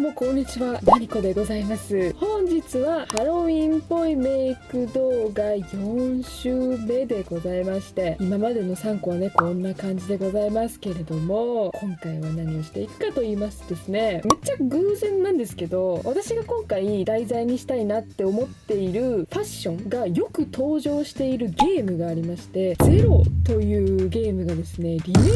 もこんにちは、なにこでございます。本日はハロウィンっぽいメイク動画4週目でございまして、今までの3個はねこんな感じでございますけれども、今回は何をしていくかと言いますとですね、めっちゃ偶然なんですけど、私が今回題材にしたいなって思っているファッションがよく登場しているゲームがありまして、ゼロというゲームがですねリメイクされ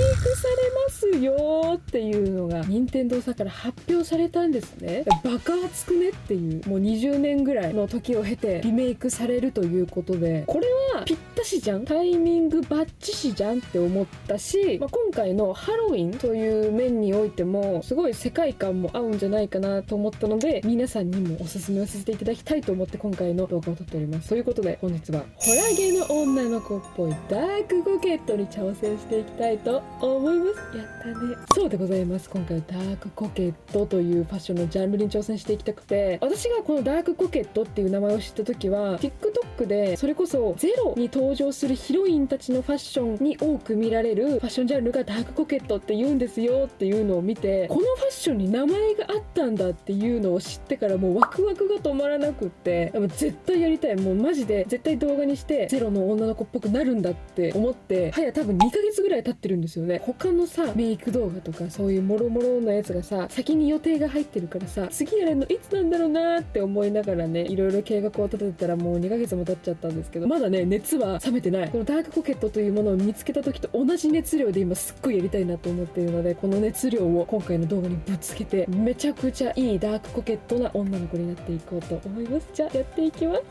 ますよっていうのが任天堂さんから発表されたんですね。バカ熱くねっていう、もう20年ぐらいの時を経てリメイクされるということで、これはぴったしじゃん、タイミングバッチシじゃんって思ったし、今回のハロウィンという面においてもすごい世界観も合うんじゃないかなと思ったので、皆さんにもおすすめをさせていただきたいと思って今回の動画を撮っております。ということで本日はホラゲの女の子っぽいダークコケットに挑戦していきたいと思います。やったね。そうでございます。今回はダークコケットというファッションのジャンルに挑戦していきたくて、私がこのダークコケットっていう名前を知った時は TikTok でそれこそゼロに登場するヒロインたちのファッションに多く見られるファッションジャンルがダークコケットって言うんですよっていうのを見て、このファッションに名前があったんだっていうのを知ってからもうワクワクが止まらなくって、絶対やりたい、もうマジで絶対動画にしてゼロの女の子っぽくなるんだって思って、多分2ヶ月ぐらい経ってるんですよね。他のさメイク動画とかそういうもろもろのやつがさ先に予定が入ってるからさ、次やるのいつなんだろうなって思いながらね、いろいろ計画を立ててたらもう2ヶ月も経っちゃったんですけど、まだね熱は冷めてない。このダークコケットというものを見つけた時と同じ熱量で今すっごいやりたいなと思っているので、この熱量を今回の動画にぶつけてめちゃくちゃいいダークコケットな女の子になっていこうと思います。じゃあやっていきます。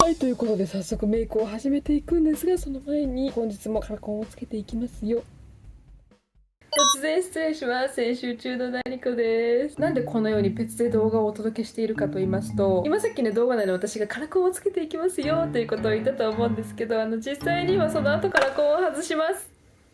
はい、ということで早速メイクを始めていくんですが、その前に本日もカラコンをつけていきますよ。突然失礼します。編集中のなにこです。なんでこのように別で動画をお届けしているかと言いますと、今さっきね動画内で私がカラコンをつけていきますよということを言ったと思うんですけど、実際にはその後カラコンを外します。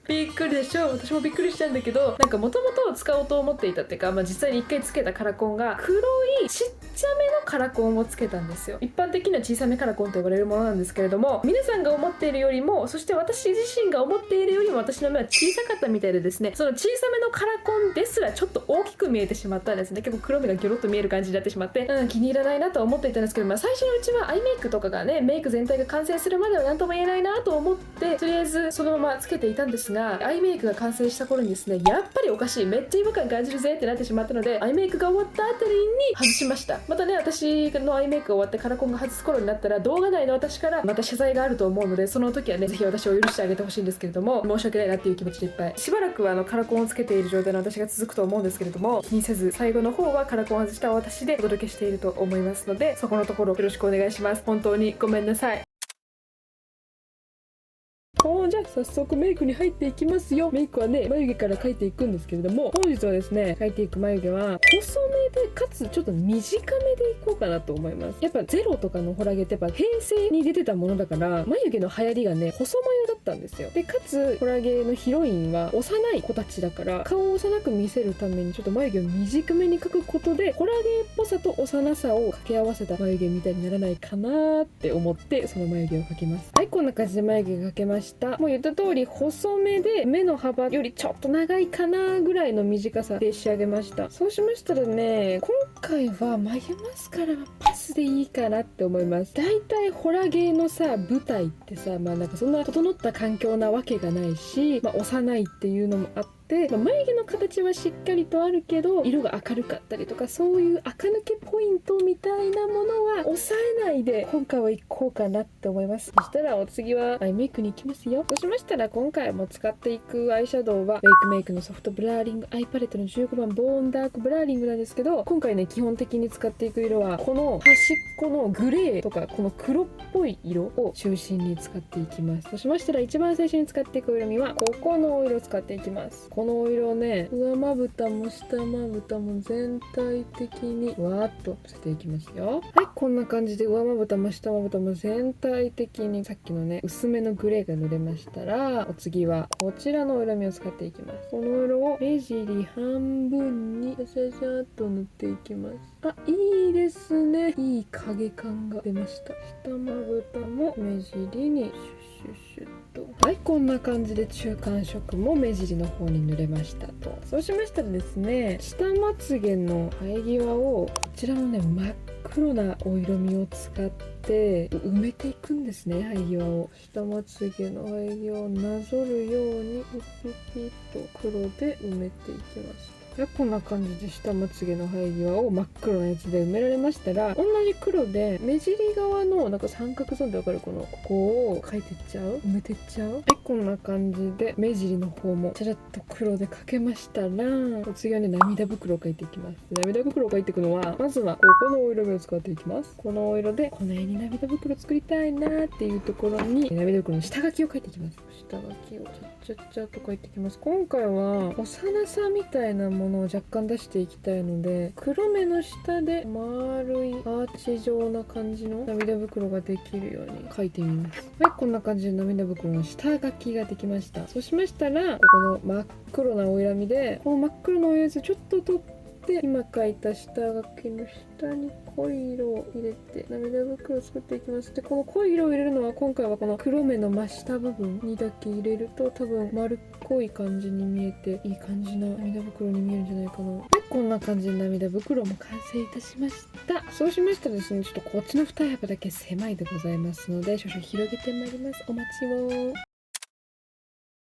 びっくりでしょ。私もびっくりしたんだけど、なんかもともと使おうと思っていたっていうか、実際に1回つけたカラコンが黒いちっちゃめのカラコンをつけたんですよ。一般的には小さめカラコンと呼ばれるものなんですけれども、皆さんが思っているよりも、そして私自身が思っているよりも私の目は小さかったみたいでですね、その小さめのカラコンですらちょっと大きく見えてしまったんですね。結構黒目がギョロッと見える感じになってしまって、気に入らないなと思っていたんですけど、最初のうちはアイメイクとかがね、メイク全体が完成するまでは何とも言えないなと思って、とりあえずそのままつけていたんですが、アイメイクが完成した頃にですね、やっぱりおかしい、めっちゃ違和感感じるぜってなってしまったので、アイメイクが終わったあたりに外しました。またね、私のアイメイクが終わってカラコンが外す頃になったら動画内の私からまた謝罪があると思うので、その時はねぜひ私を許してあげてほしいんですけれども、申し訳ないなっていう気持ちでいっぱい。しばらくはカラコンをつけている状態の私が続くと思うんですけれども、気にせず最後の方はカラコンを外した私でお届けしていると思いますので、そこのところよろしくお願いします。本当にごめんなさい。じゃあ早速メイクに入っていきますよ。メイクはね眉毛から描いていくんですけれども、本日はですね描いていく眉毛は細めでかつちょっと短めでいこうかなと思います。やっぱゼロとかのホラゲってやっぱ平成に出てたものだから、眉毛の流行りがね細眉だったんですよ。でかつホラゲのヒロインは幼い子たちだから、顔を幼く見せるためにちょっと眉毛を短めに描くことでホラゲっぽさと幼さを掛け合わせた眉毛みたいにならないかなって思って、その眉毛を描きます。はい、こんな感じで眉毛が描けました。もう言った通り細めで目の幅よりちょっと長いかなぐらいの短さで仕上げました。そうしましたらね、今回は眉マスカラはパスでいいかなって思います。だいたいホラゲーのさ舞台ってさ、なんかそんな整った環境なわけがないし、幼いっていうのもあって、眉毛の形はしっかりとあるけど色が明るかったりとか、そういう垢抜けポイントみたいなものは抑えないで今回はいこうかなって思います。そしたらお次はアイメイクに行きますよ。そうしましたら今回も使っていくアイシャドウはウェイクメイクのソフトブラーリングアイパレットの15番ボーンダークブラーリングなんですけど、今回ね基本的に使っていく色はこの端っこのグレーとかこの黒っぽい色を中心に使っていきます。そうしましたら一番最初に使っていく色味はここのお色を使っていきます。このお色をね、上まぶたも下まぶたも全体的にわーっとのせていきますよ。はい、こんな感じで上まぶたも下まぶたも全体的にさっきのね薄めのグレーが塗れましたら、お次はこちらの色味を使っていきます。この色を目尻半分にシャシャシャっと塗っていきます。いいですね。いい影感が出ました。下まぶたも目尻にシュッシュッシュッとはい、こんな感じで中間色も目尻の方に塗れましたと。そうしましたらですね、下まつげの生え際をこちらのね真っ黒なお色味を使って埋めていくんですね。生え際を、下まつげの生え際をなぞるようにピピッと黒で埋めていきます。こんな感じで下まつげの生え際を真っ黒なやつで埋められましたら、同じ黒で目尻側のなんか三角ゾーンでわかるここを描いていっちゃう、埋めていっちゃう。こんな感じで目尻の方もちらっと黒で描けましたら、次はね涙袋を描いていきます。涙袋を描いていくのは、まずはここのお色味を使っていきます。このお色でこの絵に涙袋作りたいなっていうところに涙袋の下書きを描いていきます。下書きをちゃっちゃっと描いていきます。今回は幼さみたいなものを若干出していきたいので、黒目の下で丸いアーチ状な感じの涙袋ができるように描いてみます。はい、こんな感じで涙袋の下書きができました。そうしましたら、ここの真っ黒なお色味でこの真っ黒のおやつちょっと取って、今描いた下書きの下に濃い色を入れて涙袋を作っていきます。で、この濃い色を入れるのは、今回はこの黒目の真下部分にだけ入れると多分丸っこい感じに見えて、いい感じの涙袋に見えるんじゃないかな。はい、こんな感じで涙袋も完成いたしました。そうしましたらですね、ちょっとこっちの二重幅だけ狭いでございますので、少々広げてまいります。お待ちを。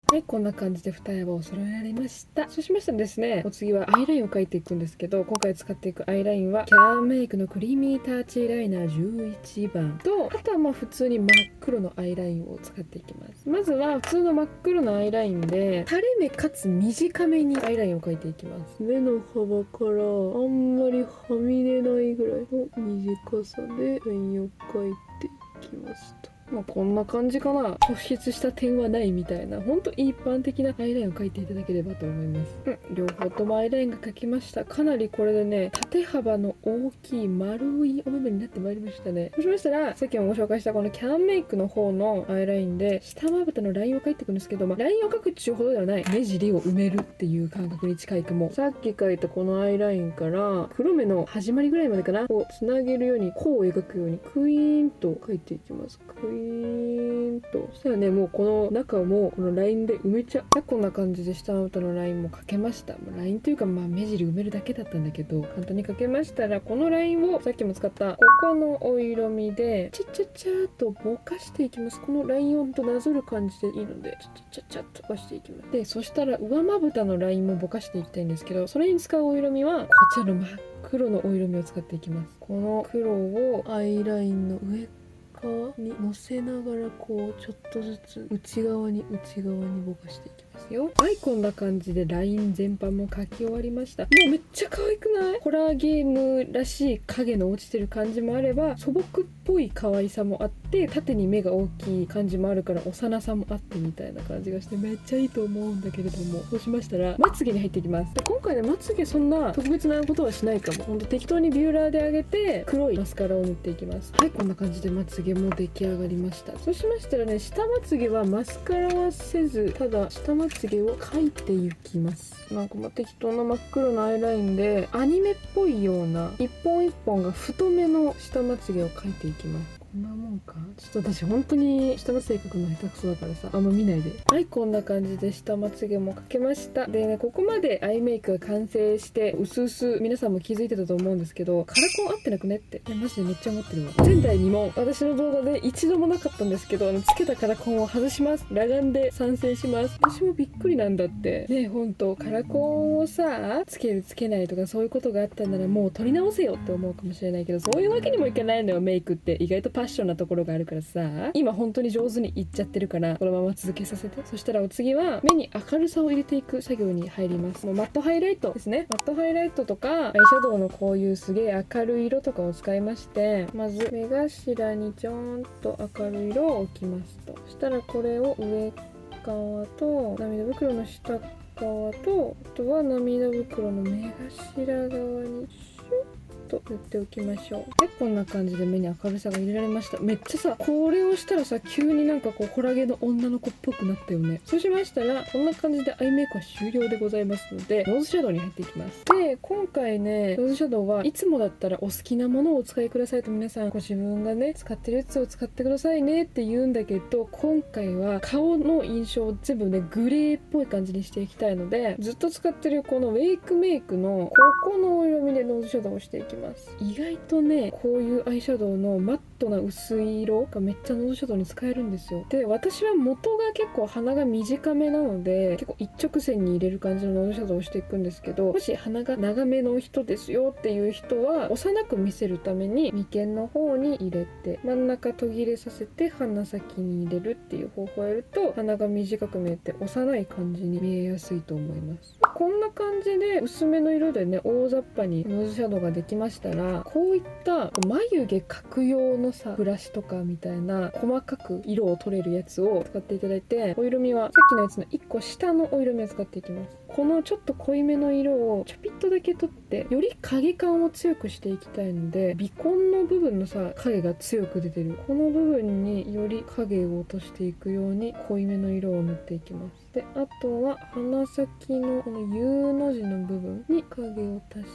はい、こんな感じで二重幅を揃えられました。そうしましたらですね、お次はアイラインを描いていくんですけど、今回使っていくアイラインはキャンメイクのクリーミータッチライナー11番と、あとは普通に真っ黒のアイラインを使っていきます。まずは普通の真っ黒のアイラインで垂れ目かつ短めにアイラインを描いていきます。目の幅からあんまりはみ出ないぐらいの短さでラインを描いていきますと。こんな感じかな。突出した点はないみたいな、ほんと一般的なアイラインを描いていただければと思います。両方ともアイラインが描きました。かなりこれでね、縦幅の大きい丸いお目目になってまいりましたね。そうしましたら、さっきもご紹介したこのキャンメイクの方のアイラインで下まぶたのラインを描いていくんですけど、ラインを描くっちゅうほどではない、目尻を埋めるっていう感覚に近いかも。さっき描いたこのアイラインから黒目の始まりぐらいまでかなをつなげるように、弧を描くようにクイーンと描いていきます。クイーンと。そしたらね、もうこの中もこのラインで埋めちゃう。こんな感じで下まぶたのラインも描けました。ラインというか目尻埋めるだけだったんだけど、簡単に描けましたら、このラインをさっきも使ったここのお色味でちゃちゃちゃっとぼかしていきます。このラインをなぞる感じでいいので、ちゃちゃっとぼかしていきます。で、そしたら上まぶたのラインもぼかしていきたいんですけど、それに使うお色味はこちらの真っ黒のお色味を使っていきます。この黒をアイラインの上に乗せながら、こうちょっとずつ内側にぼかしていきますよ。はい、こんな感じでライン全般も描き終わりました。もうめっちゃ可愛くない？ホラーゲームらしい影の落ちてる感じもあれば、素朴っぽい可愛さもあって、縦に目が大きい感じもあるから幼さもあってみたいな感じがして、めっちゃいいと思うんだけれども、そうしましたらまつげに入っていきます。で、今回ね、まつげそんな特別なことはしないかも。ほんと適当にビューラーで上げて黒いマスカラを塗っていきます。はい、こんな感じでまつげも出来上がりました。そうしましたらね、下まつげはマスカラはせず、ただ下まつげを描いていきます。なんか適当な真っ黒なアイラインでアニメっぽいような一本一本が太めの下まつげを描いていきます。こんなもんか。ちょっと私本当に下まつげ描くの下手くそだからさ、あんま見ないで。はい、こんな感じで下まつげも描けました。でね、ここまでアイメイクが完成して、うすうす皆さんも気づいてたと思うんですけど、カラコン合ってなくねって、マジでめっちゃ思ってるわ。前代未聞、私の動画で一度もなかったんですけど、つけたカラコンを外します。裸眼で参戦します。私もびっくりなんだってね。ほんとカラコンをさ、つけるつけないとかそういうことがあったならもう撮り直せよって思うかもしれないけど、そういうわけにもいかないのよ。メイクって意外とパッションなところがあるからさ、今本当に上手にいっちゃってるから、このまま続けさせて。そしたらお次は目に明るさを入れていく作業に入ります。もうマットハイライトですね。マットハイライトとかアイシャドウのこういうすげえ明るい色とかを使いまして、まず目頭にちょーんと明るい色を置きますと。そしたらこれを上側と涙袋の下側と、あとは涙袋の目頭側にシュッと塗っておきましょう。でこんな感じで目に明るさが入れられました。めっちゃさこれをしたらさ急になんかこうホラゲの女の子っぽくなったよね。そうしましたらこんな感じでアイメイクは終了でございますのでノーズシャドウに入っていきます。で今回ねノーズシャドウはいつもだったらお好きなものをお使いくださいと皆さんご自分がね使ってるやつを使ってくださいねって言うんだけど、今回は顔の印象を全部ねグレーっぽい感じにしていきたいので、ずっと使ってるこのウェイクメイクのここのお色味でノーズシャドウをしていきます。意外とねこういうアイシャドウのマットな薄い色がめっちゃノーズシャドウに使えるんですよ。で私は元が結構鼻が短めなので結構一直線に入れる感じのノーズシャドウをしていくんですけど、もし鼻が長めの人ですよっていう人は幼く見せるために眉間の方に入れて真ん中途切れさせて鼻先に入れるっていう方法をやると鼻が短く見えて幼い感じに見えやすいと思います。こんな感じで薄めの色でね大雑把にノーズシャドウができましたら、こういった眉毛描く用のさブラシとかみたいな細かく色を取れるやつを使っていただいて、お色味はさっきのやつの1個下のお色味を使っていきます。このちょっと濃いめの色をちょぴっとだけ取ってより影感を強くしていきたいので、鼻根の部分のさ影が強く出てるこの部分により影を落としていくように濃いめの色を塗っていきます。であとは鼻先のこの U の字の部分に影を足し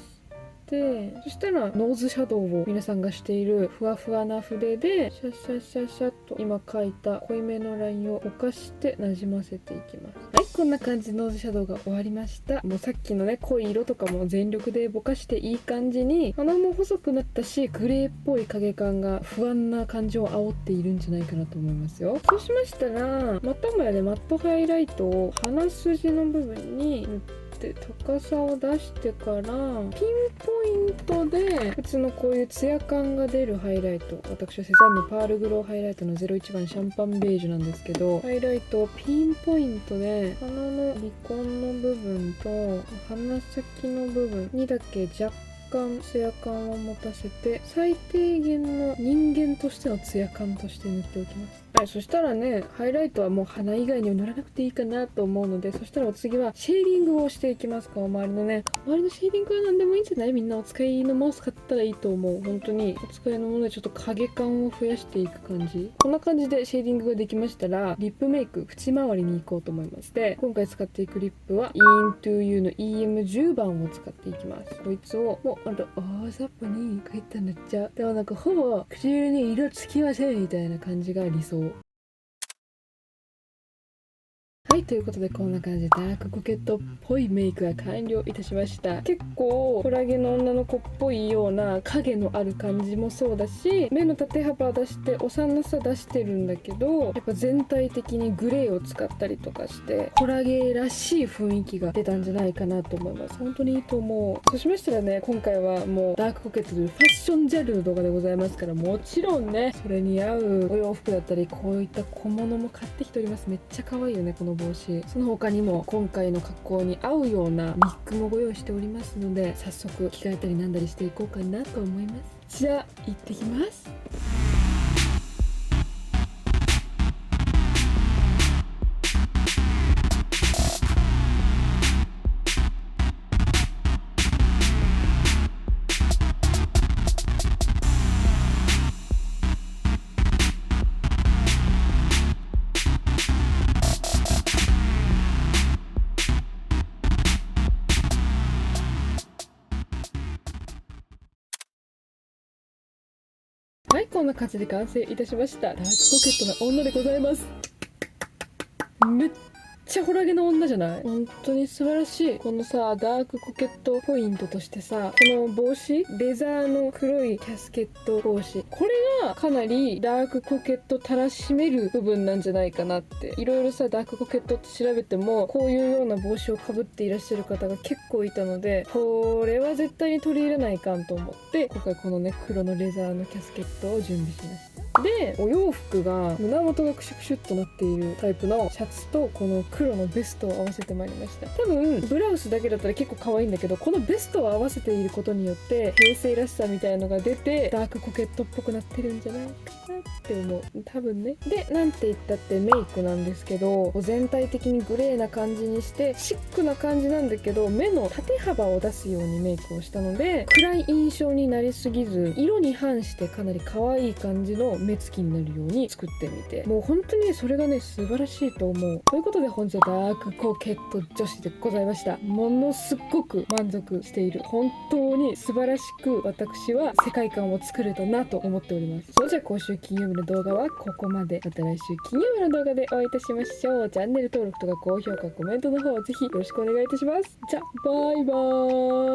て、そしたらノーズシャドウを皆さんがしているふわふわな筆でシャシャシャシャっと今描いた濃いめのラインをぼかしてなじませていきます。はい、こんな感じでノーズシャドウが終わりました。もうさっきのね濃い色とかも全力でぼかしていい感じに鼻も細くなったし、グレーっぽい影感が不安な感じを煽っているんじゃないかなと思いますよ。そうしましたらまたもやねマットハイライトを鼻筋の部分に塗って高さを出してからピンポイントで普通のこういうツヤ感が出るハイライト、私はセザンヌパールグローハイライトの01番シャンパンベージュなんですけど、ハイライトをピンポイントで鼻の鼻根の部分と鼻先の部分にだけ若干ツヤ感を持たせて最低限の人間としてのツヤ感として塗っておきます。はい、そしたらねハイライトはもう鼻以外には塗らなくていいかなと思うので、そしたらお次はシェーディングをしていきます。顔周りのね周りのシェーディングは何でもいいんじゃない？みんなお使いのものを使ったらいいと思う。本当にお使いのものでちょっと影感を増やしていく感じ。こんな感じでシェーディングができましたらリップメイク縁周りに行こうと思います。で今回使っていくリップは Into You の EM10 番を使っていきます。こいつをもう大雑把に描いた塗っちゃう。でもなんかほぼ唇に色つきませんみたいな感じが理想。はい、ということでこんな感じでダークコケットっぽいメイクが完了いたしました。結構ホラゲの女の子っぽいような影のある感じもそうだし、目の縦幅出して幼さ出してるんだけど、やっぱ全体的にグレーを使ったりとかしてホラゲらしい雰囲気が出たんじゃないかなと思います。本当にいいと思う。そうしましたらね今回はもうダークコケットというファッションジャンルの動画でございますから、もちろんねそれに合うお洋服だったりこういった小物も買ってきております。めっちゃ可愛いよねこの帽子。その他にも今回の格好に合うようなウィッグもご用意しておりますので、早速着替えたりなんだりしていこうかなと思います。じゃあ行ってきます。はい、こんな感じで完成いたしました。ダークコケットな女でございます。めっちゃホラゲの女じゃない？本当に素晴らしい。このさダークコケットポイントとしてさ、この帽子レザーの黒いキャスケット帽子、これがかなりダークコケットたらしめる部分なんじゃないかなって。いろいろさダークコケットって調べてもこういうような帽子をかぶっていらっしゃる方が結構いたので、これは絶対に取り入れないかんと思って今回このね黒のレザーのキャスケットを準備しました。でお洋服が胸元がクシュクシュっとなっているタイプのシャツとこの黒のベストを合わせてまいりました。多分ブラウスだけだったら結構可愛いんだけど、このベストを合わせていることによって平成らしさみたいのが出てダークコケットっぽくなってるんじゃないかなって思う、多分ね。でなんて言ったってメイクなんですけど、全体的にグレーな感じにしてシックな感じなんだけど、目の縦幅を出すようにメイクをしたので暗い印象になりすぎず、色に反してかなり可愛い感じの目つきになるように作ってみて、もう本当にそれがね素晴らしいと思う。ということで本日はダークコケット女子でございました。ものすごく満足している。本当に素晴らしく私は世界観を作れたなと思っております。それじゃあ今週金曜日の動画はここまで。また来週金曜日の動画でお会いいたしましょう。チャンネル登録とか高評価コメントの方ぜひよろしくお願いいたします。じゃあバイバーイ。